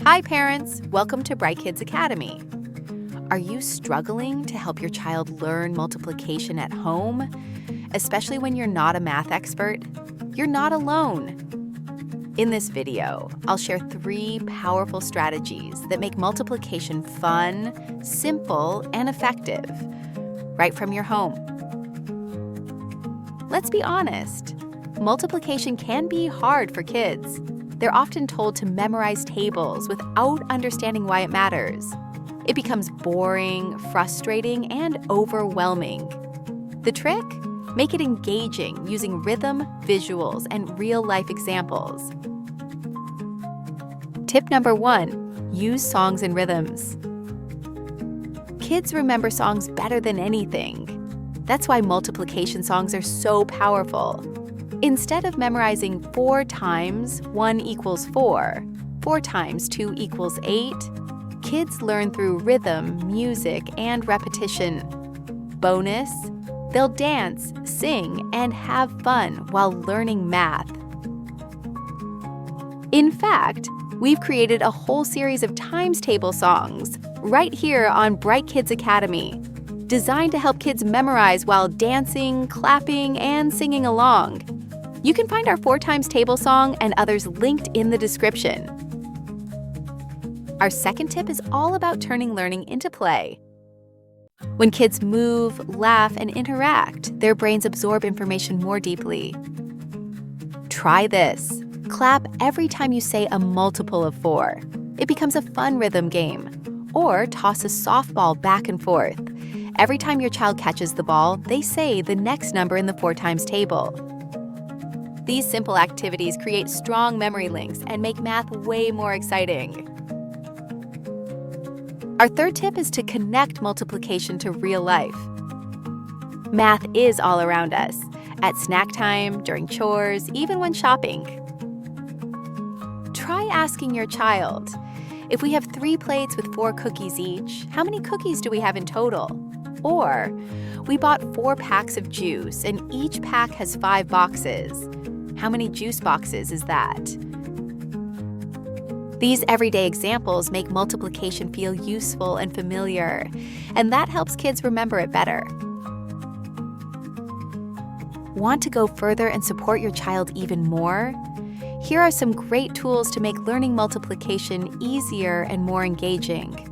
Hi parents, welcome to BrightKids Academy. Are you struggling to help your child learn multiplication at home, especially when you're not a math expert? You're not alone. In this video, I'll share 3 powerful strategies that make multiplication fun, simple, and effective, right from your home. Let's be honest, multiplication can be hard for kids. They're often told to memorize tables without understanding why it matters. It becomes boring, frustrating, and overwhelming. The trick? Make it engaging using rhythm, visuals, and real-life examples. Tip number 1, use songs and rhythms. Kids remember songs better than anything. That's why multiplication songs are so powerful. Instead of memorizing 4 times 1 equals 4, 4 times 2 equals 8, kids learn through rhythm, music, and repetition. Bonus, they'll dance, sing, and have fun while learning math. In fact, we've created a whole series of times table songs right here on BrightKids Academy, designed to help kids memorize while dancing, clapping, and singing along. You can find our 4 times table song and others linked in the description. Our second tip is all about turning learning into play. When kids move, laugh, and interact, their brains absorb information more deeply. Try this. Clap every time you say a multiple of 4. It becomes a fun rhythm game. Or toss a softball back and forth. Every time your child catches the ball, they say the next number in the 4 times table. These simple activities create strong memory links and make math way more exciting. Our third tip is to connect multiplication to real life. Math is all around us, at snack time, during chores, even when shopping. Try asking your child, if we have 3 plates with 4 cookies each, how many cookies do we have in total? Or, we bought 4 packs of juice and each pack has 5 boxes. How many juice boxes is that? These everyday examples make multiplication feel useful and familiar, and that helps kids remember it better. Want to go further and support your child even more? Here are some great tools to make learning multiplication easier and more engaging.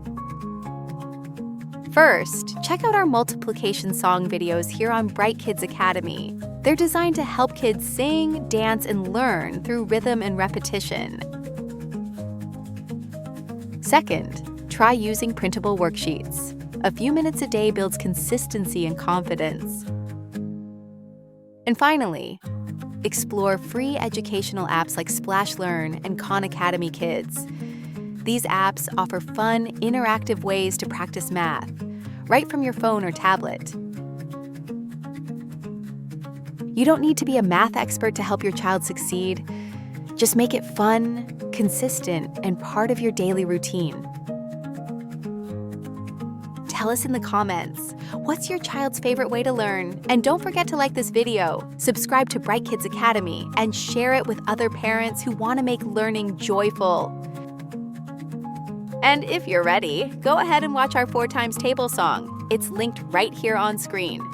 First, check out our multiplication song videos here on BrightKids Academy. They're designed to help kids sing, dance, and learn through rhythm and repetition. Second, try using printable worksheets. A few minutes a day builds consistency and confidence. And finally, explore free educational apps like Splash Learn and Khan Academy Kids. These apps offer fun, interactive ways to practice math, right from your phone or tablet. You don't need to be a math expert to help your child succeed. Just make it fun, consistent, and part of your daily routine. Tell us in the comments, what's your child's favorite way to learn? And don't forget to like this video, subscribe to BrightKids Academy, and share it with other parents who want to make learning joyful. And if you're ready, go ahead and watch our 4 times table song. It's linked right here on screen.